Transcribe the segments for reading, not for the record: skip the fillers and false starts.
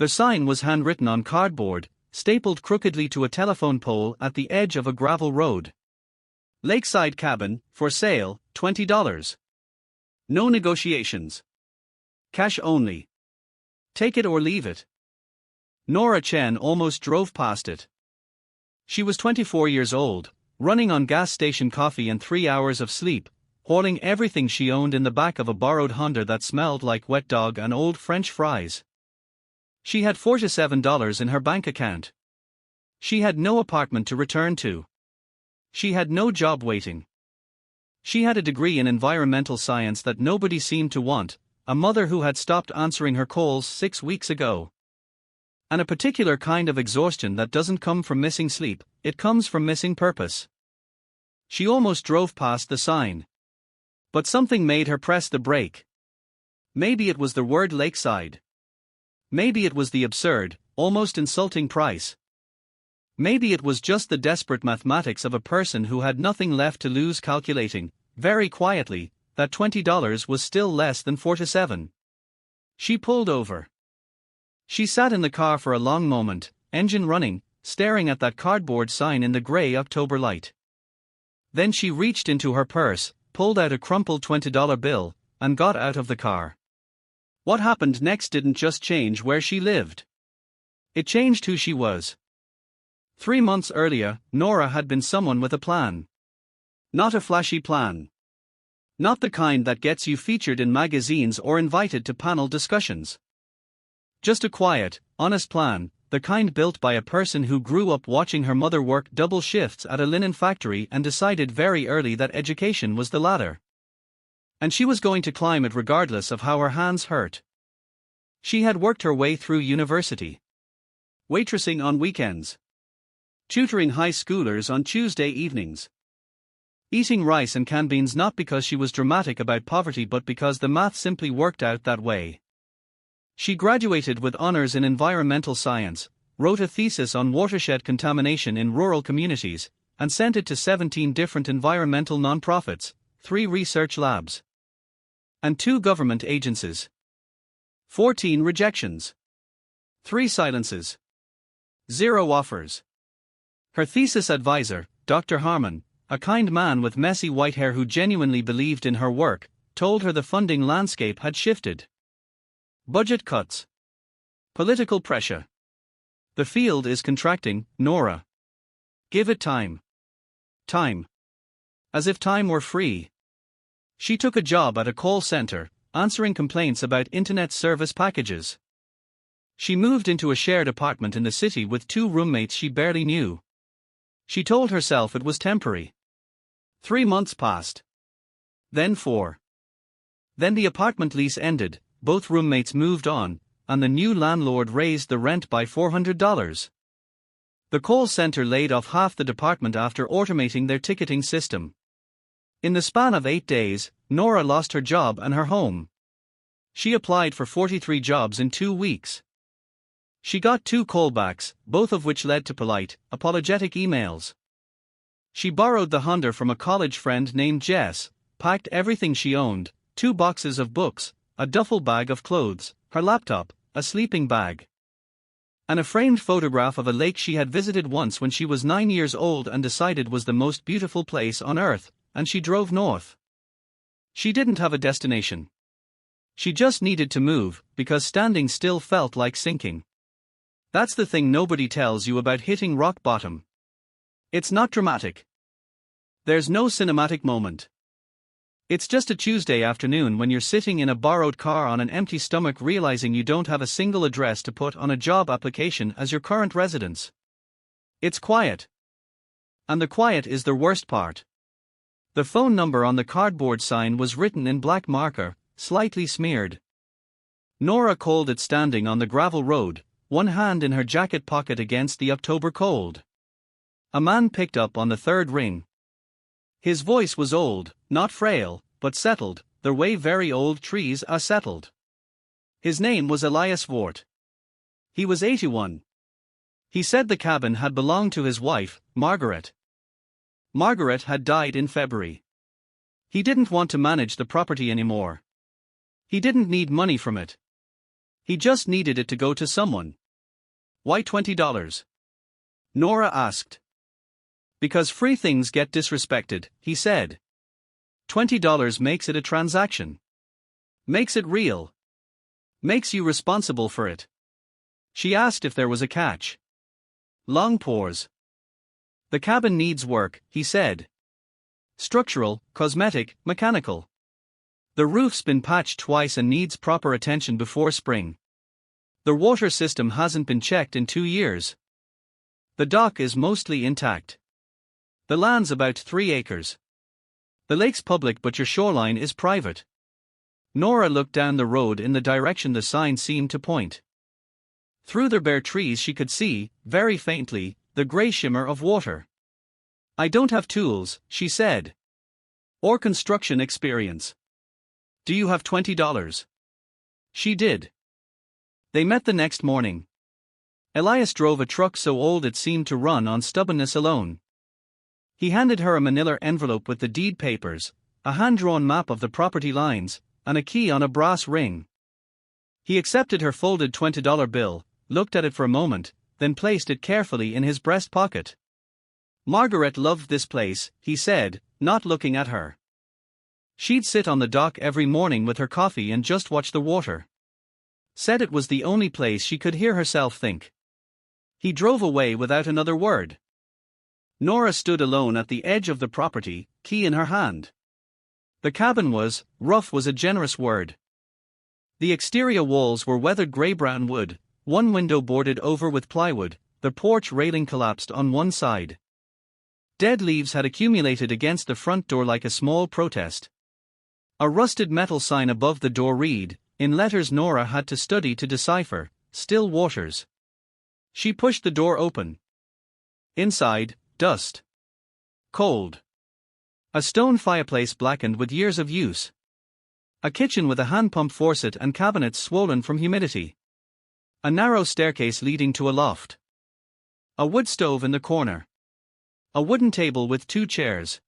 The sign was handwritten on cardboard, stapled crookedly to a telephone pole at the edge of a gravel road. Lakeside cabin, for sale, $20. No negotiations. Cash only. Take it or leave it. Nora Chen almost drove past it. She was 24 years old, running on gas station coffee and 3 hours of sleep, hauling everything she owned in the back of a borrowed Honda that smelled like wet dog and old French fries. She had $47 in her bank account. She had no apartment to return to. She had no job waiting. She had a degree in environmental science that nobody seemed to want, a mother who had stopped answering her calls 6 weeks ago. And a particular kind of exhaustion that doesn't come from missing sleep, it comes from missing purpose. She almost drove past the sign. But something made her press the brake. Maybe it was the word Lakeside. Maybe it was the absurd, almost insulting price. Maybe it was just the desperate mathematics of a person who had nothing left to lose calculating, very quietly, that $20 was still less than $47. She pulled over. She sat in the car for a long moment, engine running, staring at that cardboard sign in the grey October light. Then she reached into her purse, pulled out a crumpled $20 bill, and got out of the car. What happened next didn't just change where she lived. It changed who she was. 3 months earlier, Nora had been someone with a plan. Not a flashy plan. Not the kind that gets you featured in magazines or invited to panel discussions. Just a quiet, honest plan, the kind built by a person who grew up watching her mother work double shifts at a linen factory and decided very early that education was the ladder. And she was going to climb it regardless of how her hands hurt. She had worked her way through university. Waitressing on weekends. Tutoring high schoolers on Tuesday evenings. Eating rice and canned beans not because she was dramatic about poverty but because the math simply worked out that way. She graduated with honors in environmental science, wrote a thesis on watershed contamination in rural communities, and sent it to 17 different environmental nonprofits, 3 research labs, and 2 government agencies. 14 rejections. 3 silences. 0 offers. Her thesis advisor, Dr. Harmon, a kind man with messy white hair who genuinely believed in her work, told her the funding landscape had shifted. Budget cuts. Political pressure. The field is contracting, Nora. Give it time. Time. As if time were free. She took a job at a call center, answering complaints about internet service packages. She moved into a shared apartment in the city with 2 roommates she barely knew. She told herself it was temporary. 3 months passed. Then 4. Then the apartment lease ended, both roommates moved on, and the new landlord raised the rent by $400. The call center laid off half the department after automating their ticketing system. In the span of 8 days, Nora lost her job and her home. She applied for 43 jobs in 2 weeks. She got 2 callbacks, both of which led to polite, apologetic emails. She borrowed the Honda from a college friend named Jess, packed everything she owned, 2 boxes of books, a duffel bag of clothes, her laptop, a sleeping bag, and a framed photograph of a lake she had visited once when she was 9 years old and decided was the most beautiful place on earth, and she drove north. She didn't have a destination. She just needed to move, because standing still felt like sinking. That's the thing nobody tells you about hitting rock bottom. It's not dramatic. There's no cinematic moment. It's just a Tuesday afternoon when you're sitting in a borrowed car on an empty stomach realizing you don't have a single address to put on a job application as your current residence. It's quiet. And the quiet is the worst part. The phone number on the cardboard sign was written in black marker, slightly smeared. Nora called it standing on the gravel road, one hand in her jacket pocket against the October cold. A man picked up on the 3rd ring. His voice was old, not frail, but settled, the way very old trees are settled. His name was Elias Vort. He was 81. He said the cabin had belonged to his wife, Margaret. Margaret had died in February. He didn't want to manage the property anymore. He didn't need money from it. He just needed it to go to someone. Why $20? Nora asked. Because free things get disrespected, he said. $20 makes it a transaction. Makes it real. Makes you responsible for it. She asked if there was a catch. Long pause. The cabin needs work, he said. Structural, cosmetic, mechanical. The roof's been patched twice and needs proper attention before spring. The water system hasn't been checked in 2 years. The dock is mostly intact. The land's about 3 acres. The lake's public but your shoreline is private. Nora looked down the road in the direction the sign seemed to point. Through the bare trees she could see, very faintly, the grey shimmer of water. I don't have tools, she said. Or construction experience. Do you have $20? She did. They met the next morning. Elias drove a truck so old it seemed to run on stubbornness alone. He handed her a manila envelope with the deed papers, a hand-drawn map of the property lines, and a key on a brass ring. He accepted her folded $20 bill, looked at it for a moment, then placed it carefully in his breast pocket. Margaret loved this place, he said, not looking at her. She'd sit on the dock every morning with her coffee and just watch the water. Said it was the only place she could hear herself think. He drove away without another word. Nora stood alone at the edge of the property, key in her hand. The cabin was, rough was a generous word. The exterior walls were weathered grey-brown wood, one window boarded over with plywood, the porch railing collapsed on one side. Dead leaves had accumulated against the front door like a small protest. A rusted metal sign above the door read, in letters Nora had to study to decipher, Still Waters. She pushed the door open. Inside, dust. Cold. A stone fireplace blackened with years of use. A kitchen with a hand pump faucet and cabinets swollen from humidity. A narrow staircase leading to a loft. A wood stove in the corner. A wooden table with 2 chairs.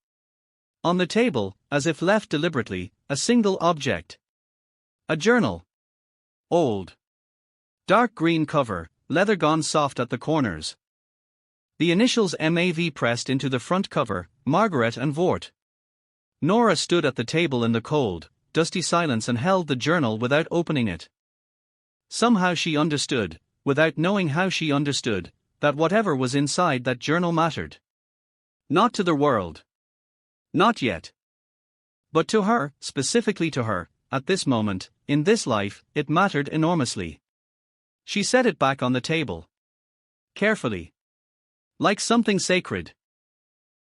On the table, as if left deliberately, a single object. A journal. Old. Dark green cover, leather gone soft at the corners. The initials MAV pressed into the front cover, Margaret and Vort. Nora stood at the table in the cold, dusty silence and held the journal without opening it. Somehow she understood, without knowing how she understood, that whatever was inside that journal mattered. Not to the world. Not yet. But to her, specifically to her, at this moment, in this life, it mattered enormously. She set it back on the table. Carefully. Like something sacred.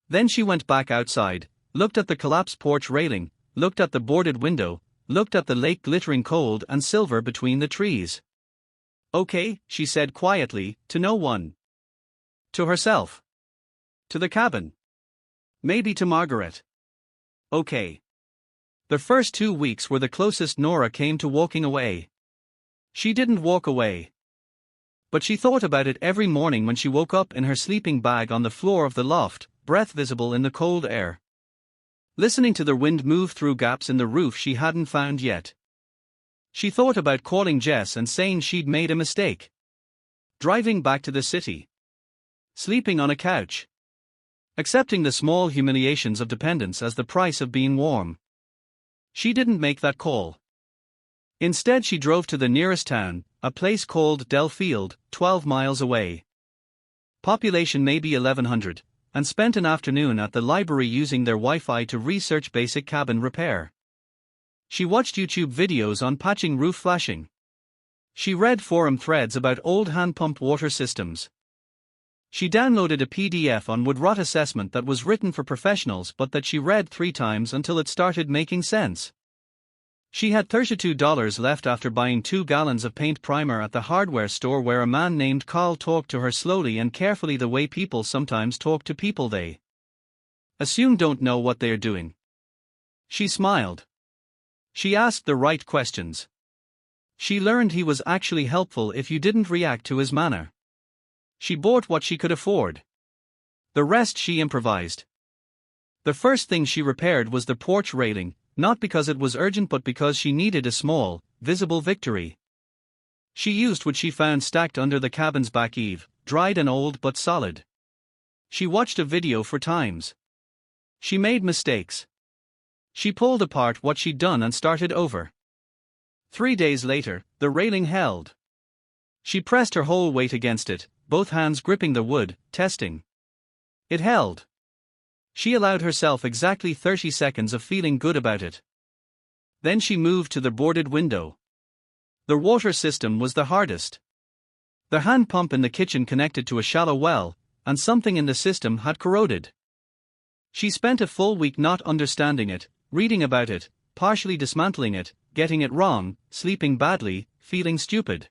Then she went back outside, looked at the collapsed porch railing, looked at the boarded window, looked at the lake glittering cold and silver between the trees. Okay, she said quietly, to no one. To herself. To the cabin. Maybe to Margaret. Okay. The first 2 weeks were the closest Nora came to walking away. She didn't walk away. But she thought about it every morning when she woke up in her sleeping bag on the floor of the loft, breath visible in the cold air. Listening to the wind move through gaps in the roof she hadn't found yet. She thought about calling Jess and saying she'd made a mistake. Driving back to the city. Sleeping on a couch. Accepting the small humiliations of dependence as the price of being warm. She didn't make that call. Instead she drove to the nearest town, a place called Delfield, 12 miles away. Population maybe 1100, and spent an afternoon at the library using their Wi-Fi to research basic cabin repair. She watched YouTube videos on patching roof flashing. She read forum threads about old hand pump water systems. She downloaded a PDF on Rewrote assessment that was written for professionals but that she read 3 times until it started making sense. She had $32 left after buying 2 gallons of paint primer at the hardware store where a man named Carl talked to her slowly and carefully the way people sometimes talk to people they assume don't know what they're doing. She smiled. She asked the right questions. She learned he was actually helpful if you didn't react to his manner. She bought what she could afford. The rest she improvised. The first thing she repaired was the porch railing, not because it was urgent but because she needed a small, visible victory. She used what she found stacked under the cabin's back eave, dried and old but solid. She watched a video for times. She made mistakes. She pulled apart what she'd done and started over. 3 days later, the railing held. She pressed her whole weight against it, both hands gripping the wood, testing. It held. She allowed herself exactly 30 seconds of feeling good about it. Then she moved to the boarded window. The water system was the hardest. The hand pump in the kitchen connected to a shallow well, and something in the system had corroded. She spent a full week not understanding it, reading about it, partially dismantling it, getting it wrong, sleeping badly, feeling stupid.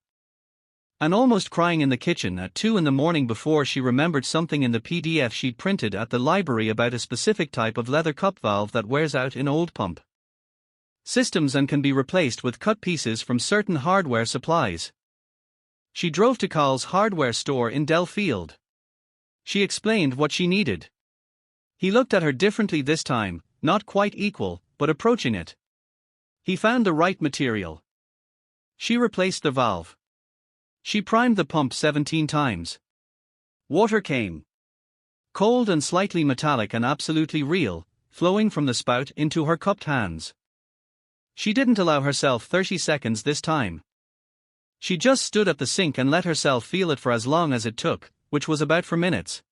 And almost crying in the kitchen at 2 a.m. before she remembered something in the PDF she'd printed at the library about a specific type of leather cup valve that wears out in old pump systems and can be replaced with cut pieces from certain hardware supplies. She drove to Carl's hardware store in Delfield. She explained what she needed. He looked at her differently this time, not quite equal, but approaching it. He found the right material. She replaced the valve. She primed the pump 17 times. Water came. Cold and slightly metallic and absolutely real, flowing from the spout into her cupped hands. She didn't allow herself 30 seconds this time. She just stood at the sink and let herself feel it for as long as it took, which was about 4 minutes.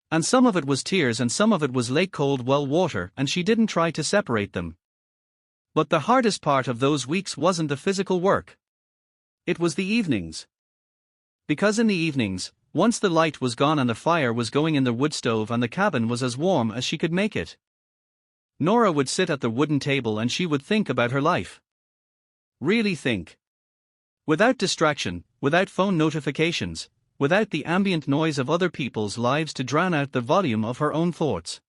And some of it was tears and some of it was lake cold well water, and she didn't try to separate them. But the hardest part of those weeks wasn't the physical work. It was the evenings. Because in the evenings, once the light was gone and the fire was going in the wood stove and the cabin was as warm as she could make it, Nora would sit at the wooden table and she would think about her life. Really think. Without distraction, without phone notifications, without the ambient noise of other people's lives to drown out the volume of her own thoughts.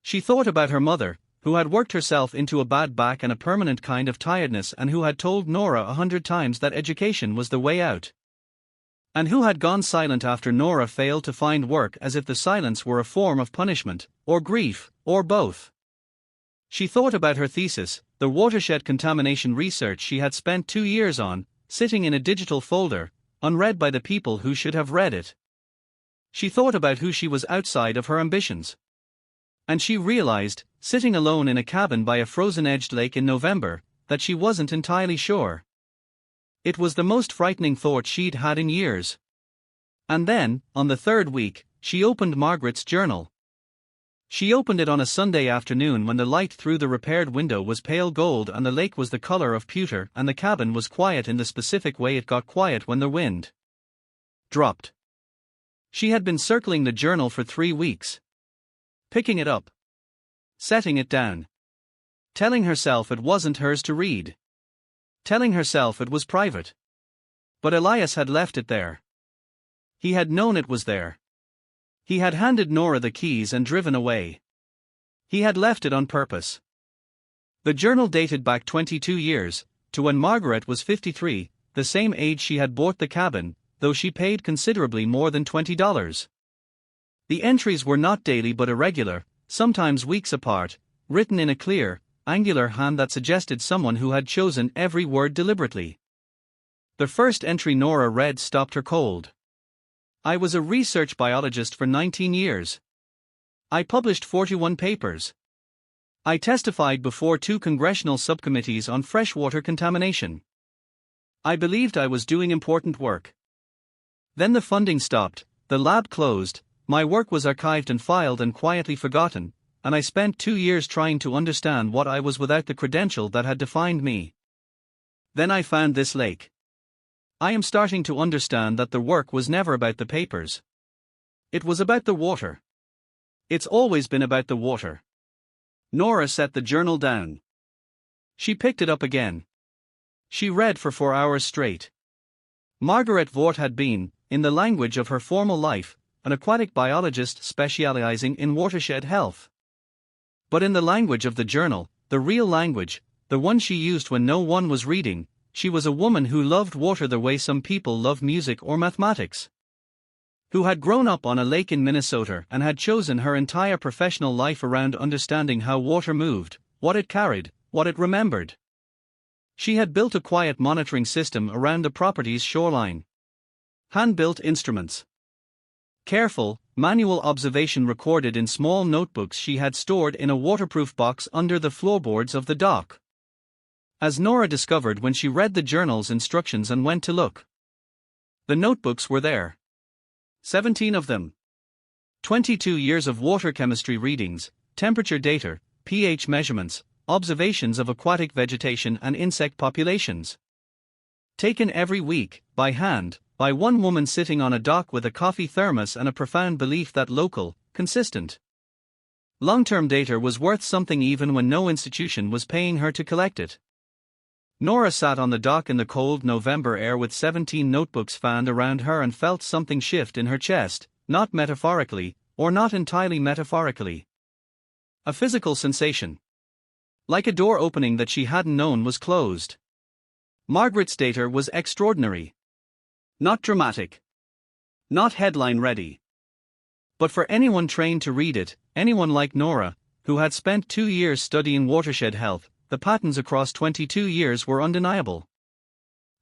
She thought about her mother, who had worked herself into a bad back and a permanent kind of tiredness and who had told Nora 100 times that education was the way out. And who had gone silent after Nora failed to find work as if the silence were a form of punishment, or grief, or both. She thought about her thesis, the watershed contamination research she had spent 2 years on, sitting in a digital folder, unread by the people who should have read it. She thought about who she was outside of her ambitions. And she realized, sitting alone in a cabin by a frozen-edged lake in November, that she wasn't entirely sure. It was the most frightening thought she'd had in years. And then, on the 3rd week, she opened Margaret's journal. She opened it on a Sunday afternoon when the light through the repaired window was pale gold and the lake was the color of pewter and the cabin was quiet in the specific way it got quiet when the wind dropped. She had been circling the journal for 3 weeks. Picking it up. Setting it down. Telling herself it wasn't hers to read. Telling herself it was private. But Elias had left it there. He had known it was there. He had handed Nora the keys and driven away. He had left it on purpose. The journal dated back 22 years, to when Margaret was 53, the same age she had bought the cabin, though she paid considerably more than $20. The entries were not daily but irregular, sometimes weeks apart, written in a clear, angular hand that suggested someone who had chosen every word deliberately. The first entry Nora read stopped her cold. I was a research biologist for 19 years. I published 41 papers. I testified before 2 congressional subcommittees on freshwater contamination. I believed I was doing important work. Then the funding stopped, the lab closed, my work was archived and filed and quietly forgotten, and I spent 2 years trying to understand what I was without the credential that had defined me. Then I found this lake. I am starting to understand that the work was never about the papers. It was about the water. It's always been about the water. Nora set the journal down. She picked it up again. She read for 4 hours straight. Margaret Vort had been, in the language of her formal life, an aquatic biologist specializing in watershed health. But in the language of the journal, the real language, the one she used when no one was reading, she was a woman who loved water the way some people love music or mathematics. Who had grown up on a lake in Minnesota and had chosen her entire professional life around understanding how water moved, what it carried, what it remembered. She had built a quiet monitoring system around the property's shoreline. Hand-built instruments. Careful, manual observation recorded in small notebooks she had stored in a waterproof box under the floorboards of the dock. As Nora discovered when she read the journal's instructions and went to look. The notebooks were there. 17 of them. 22 years of water chemistry readings, temperature data, pH measurements, observations of aquatic vegetation and insect populations. Taken every week, by hand, by one woman sitting on a dock with a coffee thermos and a profound belief that local, consistent, long-term data was worth something even when no institution was paying her to collect it. Nora sat on the dock in the cold November air with 17 notebooks fanned around her and felt something shift in her chest, not metaphorically, or not entirely metaphorically. A physical sensation. Like a door opening that she hadn't known was closed. Margaret's data was extraordinary. Not dramatic. Not headline ready. But for anyone trained to read it, anyone like Nora, who had spent 2 years studying watershed health, the patterns across 22 years were undeniable.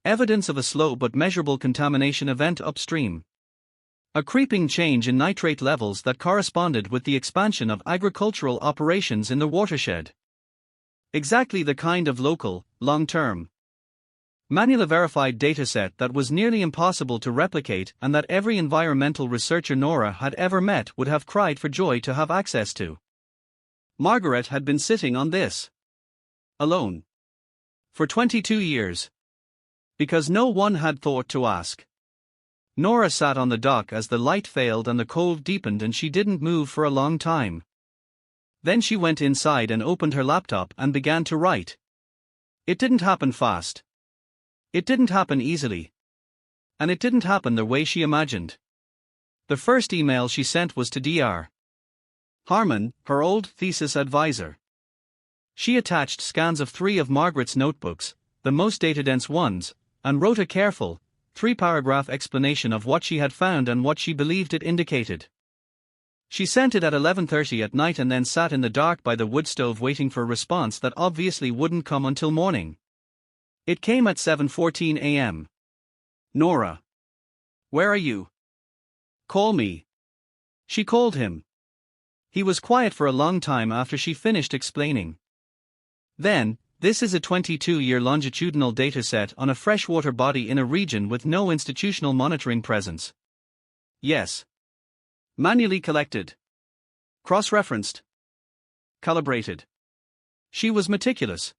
Evidence of a slow but measurable contamination event upstream. A creeping change in nitrate levels that corresponded with the expansion of agricultural operations in the watershed. Exactly the kind of local, long-term, manually verified dataset that was nearly impossible to replicate and that every environmental researcher Nora had ever met would have cried for joy to have access to. Margaret had been sitting on this. Alone. For 22 years. Because no one had thought to ask. Nora sat on the dock as the light failed and the cold deepened and she didn't move for a long time. Then she went inside and opened her laptop and began to write. It didn't happen fast. It didn't happen easily. And it didn't happen the way she imagined. The first email she sent was to Dr. Harmon, her old thesis advisor. She attached scans of 3 of Margaret's notebooks, the most data-dense ones, and wrote a careful, 3-paragraph explanation of what she had found and what she believed it indicated. She sent it at 11:30 at night and then sat in the dark by the wood stove waiting for a response that obviously wouldn't come until morning. It came at 7:14 a.m. Nora. Where are you? Call me. She called him. He was quiet for a long time after she finished explaining. Then, this is a 22-year longitudinal dataset on a freshwater body in a region with no institutional monitoring presence. Yes. Manually collected. Cross-referenced. Calibrated. She was meticulous.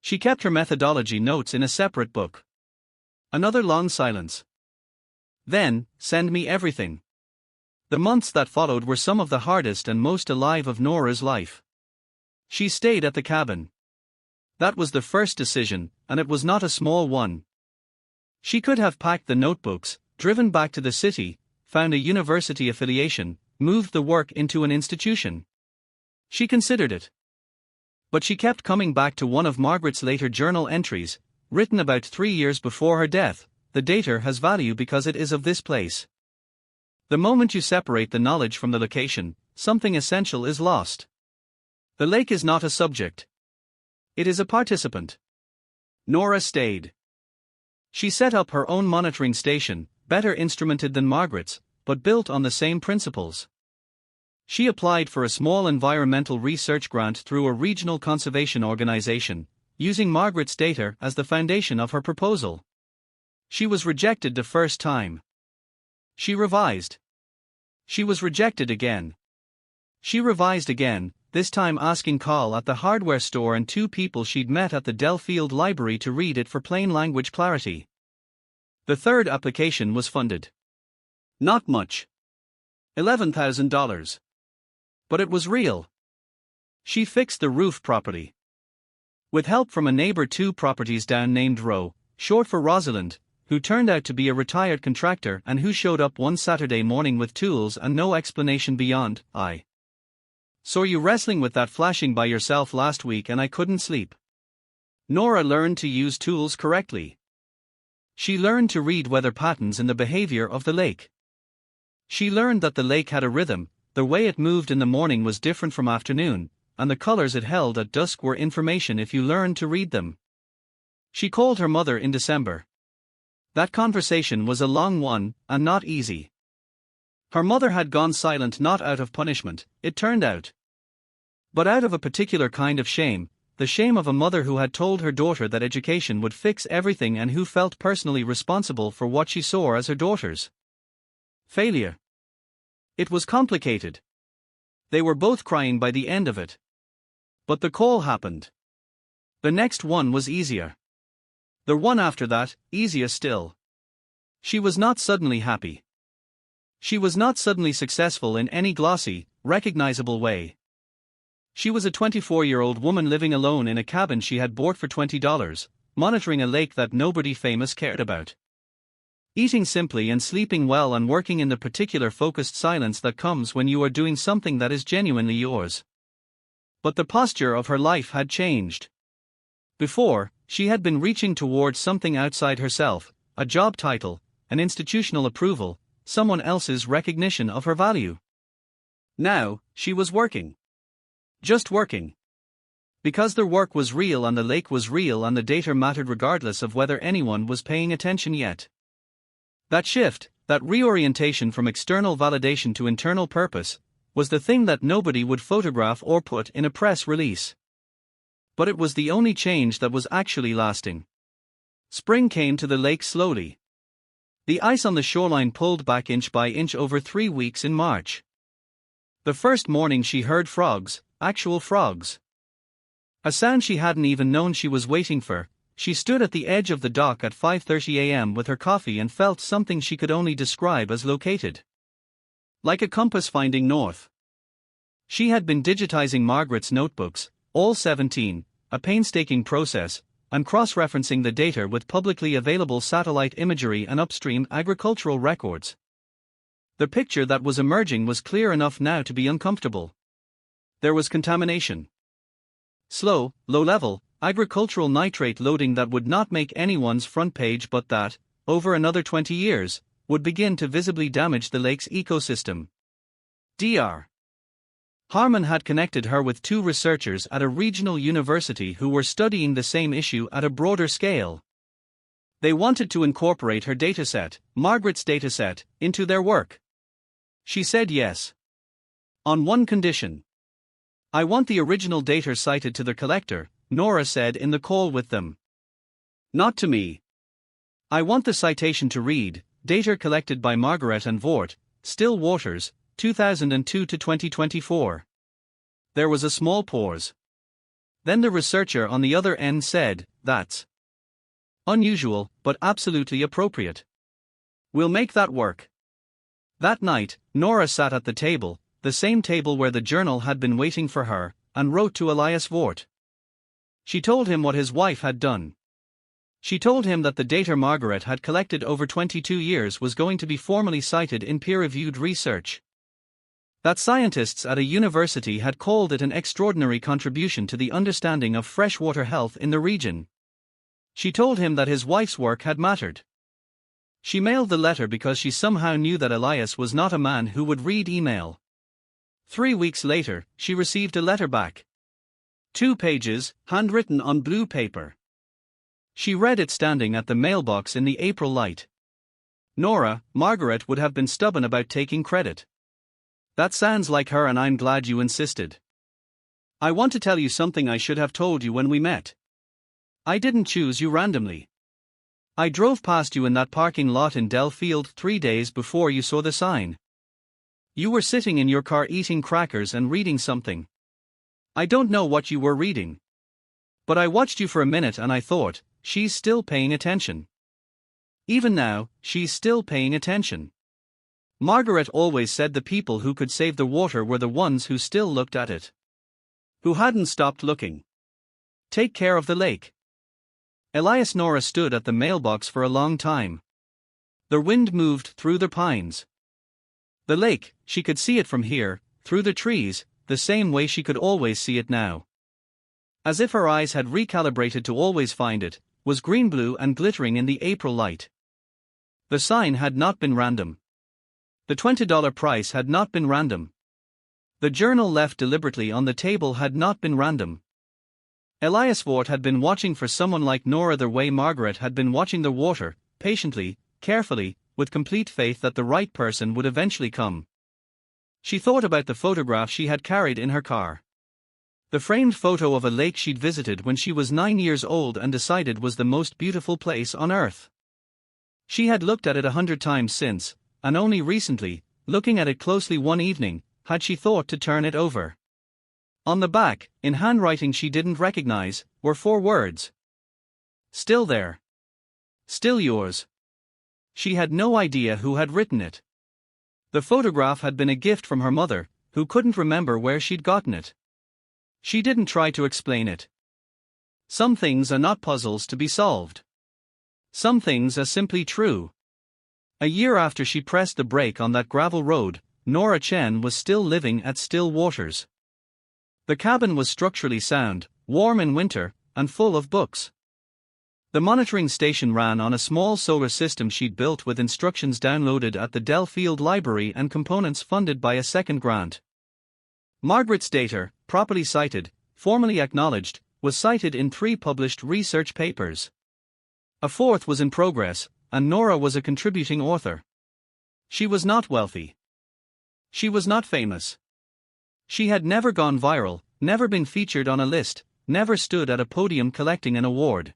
She kept her methodology notes in a separate book. Another long silence. Then, send me everything. The months that followed were some of the hardest and most alive of Nora's life. She stayed at the cabin. That was the first decision, and it was not a small one. She could have packed the notebooks, driven back to the city, found a university affiliation, moved the work into an institution. She considered it. But she kept coming back to one of Margaret's later journal entries, written about 3 years before her death. The data has value because it is of this place. The moment you separate the knowledge from the location, something essential is lost. The lake is not a subject. It is a participant. Nora stayed. She set up her own monitoring station, better instrumented than Margaret's, but built on the same principles. She applied for a small environmental research grant through a regional conservation organization, using Margaret's data as the foundation of her proposal. She was rejected the first time. She revised. She was rejected again. She revised again, this time asking Carl at the hardware store and 2 people she'd met at the Delfield Library to read it for plain language clarity. The third application was funded. Not much. $11,000. But it was real. She fixed the roof properly. With help from a neighbor 2 properties down named Rowe, short for Rosalind, who turned out to be a retired contractor and who showed up one Saturday morning with tools and no explanation beyond, "I saw you wrestling with that flashing by yourself last week and I couldn't sleep." Nora learned to use tools correctly. She learned to read weather patterns in the behavior of the lake. She learned that the lake had a rhythm, the way it moved in the morning was different from afternoon, and the colors it held at dusk were information if you learned to read them. She called her mother in December. That conversation was a long one, and not easy. Her mother had gone silent not out of punishment, it turned out, but out of a particular kind of shame, the shame of a mother who had told her daughter that education would fix everything and who felt personally responsible for what she saw as her daughter's failure. It was complicated. They were both crying by the end of it. But the call happened. The next one was easier. The one after that, easier still. She was not suddenly happy. She was not suddenly successful in any glossy, recognizable way. She was a 24-year-old woman living alone in a cabin she had bought for $20, monitoring a lake that nobody famous cared about. Eating simply and sleeping well and working in the particular focused silence that comes when you are doing something that is genuinely yours. But the posture of her life had changed. Before, she had been reaching towards something outside herself, a job title, an institutional approval, someone else's recognition of her value. Now, she was working. Just working. Because the work was real and the lake was real and the data mattered regardless of whether anyone was paying attention yet. That shift, that reorientation from external validation to internal purpose, was the thing that nobody would photograph or put in a press release. But it was the only change that was actually lasting. Spring came to the lake slowly. The ice on the shoreline pulled back inch by inch over 3 weeks in March. The first morning she heard frogs, actual frogs. A sound she hadn't even known she was waiting for. She stood at the edge of the dock at 5:30 a.m. with her coffee and felt something she could only describe as located. Like a compass finding north. She had been digitizing Margaret's notebooks, all 17, a painstaking process, and cross-referencing the data with publicly available satellite imagery and upstream agricultural records. The picture that was emerging was clear enough now to be uncomfortable. There was contamination. Slow, low-level, agricultural nitrate loading that would not make anyone's front page but that, over another 20 years, would begin to visibly damage the lake's ecosystem. Dr. Harmon had connected her with 2 researchers at a regional university who were studying the same issue at a broader scale. They wanted to incorporate her dataset, Margaret's dataset, into their work. She said yes. On one condition. I want the original data cited to the collector, Nora said in the call with them. Not to me. I want the citation to read, data collected by Margaret and Vort, Still Waters, 2002 to 2024. There was a small pause. Then the researcher on the other end said, that's unusual, but absolutely appropriate. We'll make that work. That night, Nora sat at the table, the same table where the journal had been waiting for her, and wrote to Elias Vort. She told him what his wife had done. She told him that the data Margaret had collected over 22 years was going to be formally cited in peer-reviewed research. That scientists at a university had called it an extraordinary contribution to the understanding of freshwater health in the region. She told him that his wife's work had mattered. She mailed the letter because she somehow knew that Elias was not a man who would read email. 3 weeks later, she received a letter back. 2 pages, handwritten on blue paper. She read it standing at the mailbox in the April light. Nora, Margaret would have been stubborn about taking credit. That sounds like her and I'm glad you insisted. I want to tell you something I should have told you when we met. I didn't choose you randomly. I drove past you in that parking lot in Dell Field 3 days before you saw the sign. You were sitting in your car eating crackers and reading something. I don't know what you were reading. But I watched you for a minute and I thought, she's still paying attention. Even now, she's still paying attention. Margaret always said the people who could save the water were the ones who still looked at it. Who hadn't stopped looking. Take care of the lake. Elias Nora stood at the mailbox for a long time. The wind moved through the pines. The lake, she could see it from here, through the trees, the same way she could always see it now. As if her eyes had recalibrated to always find it, was green-blue and glittering in the April light. The sign had not been random. The $20 price had not been random. The journal left deliberately on the table had not been random. Elias Vort had been watching for someone like Nora the way Margaret had been watching the water, patiently, carefully, with complete faith that the right person would eventually come. She thought about the photograph she had carried in her car. The framed photo of a lake she'd visited when she was 9 years old and decided was the most beautiful place on earth. She had looked at it 100 times since, and only recently, looking at it closely one evening, had she thought to turn it over. On the back, in handwriting she didn't recognize, were 4 words. Still there. Still yours. She had no idea who had written it. The photograph had been a gift from her mother, who couldn't remember where she'd gotten it. She didn't try to explain it. Some things are not puzzles to be solved. Some things are simply true. A year after she pressed the brake on that gravel road, Nora Chen was still living at Still Waters. The cabin was structurally sound, warm in winter, and full of books. The monitoring station ran on a small solar system she'd built with instructions downloaded at the Dell Field Library and components funded by a second grant. Margaret's data, properly cited, formally acknowledged, was cited in 3 published research papers. A 4th was in progress, and Nora was a contributing author. She was not wealthy. She was not famous. She had never gone viral, never been featured on a list, never stood at a podium collecting an award.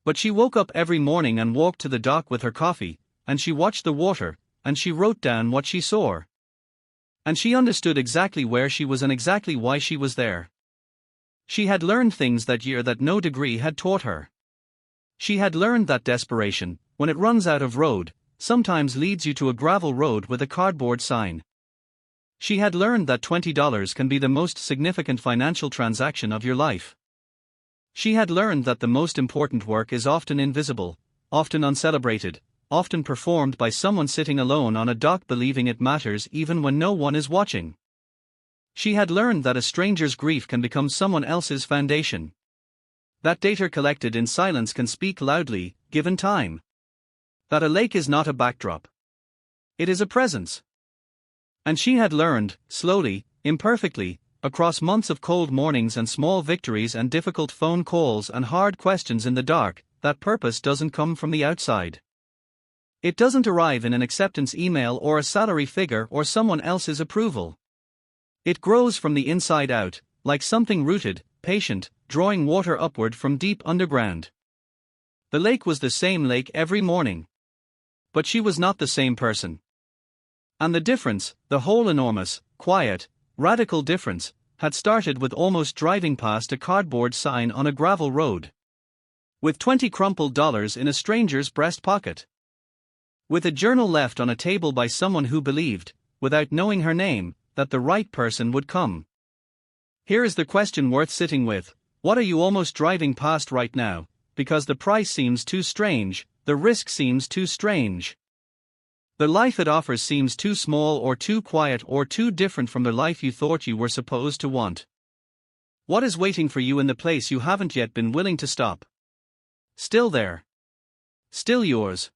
But she woke up every morning and walked to the dock with her coffee, and she watched the water, and she wrote down what she saw. And she understood exactly where she was and exactly why she was there. She had learned things that year that no degree had taught her. She had learned that desperation, when it runs out of road, sometimes leads you to a gravel road with a cardboard sign. She had learned that $20 can be the most significant financial transaction of your life. She had learned that the most important work is often invisible, often uncelebrated, often performed by someone sitting alone on a dock believing it matters even when no one is watching. She had learned that a stranger's grief can become someone else's foundation. That data collected in silence can speak loudly, given time. That a lake is not a backdrop. It is a presence. And she had learned, slowly, imperfectly, across months of cold mornings and small victories and difficult phone calls and hard questions in the dark, that purpose doesn't come from the outside. It doesn't arrive in an acceptance email or a salary figure or someone else's approval. It grows from the inside out, like something rooted, patient, drawing water upward from deep underground. The lake was the same lake every morning. But she was not the same person. And the difference, the whole enormous, quiet, radical difference, had started with almost driving past a cardboard sign on a gravel road. With 20 crumpled dollars in a stranger's breast pocket. With a journal left on a table by someone who believed, without knowing her name, that the right person would come. Here is the question worth sitting with: what are you almost driving past right now, because the price seems too strange, the risk seems too strange? The life it offers seems too small or too quiet or too different from the life you thought you were supposed to want. What is waiting for you in the place you haven't yet been willing to stop? Still there. Still yours.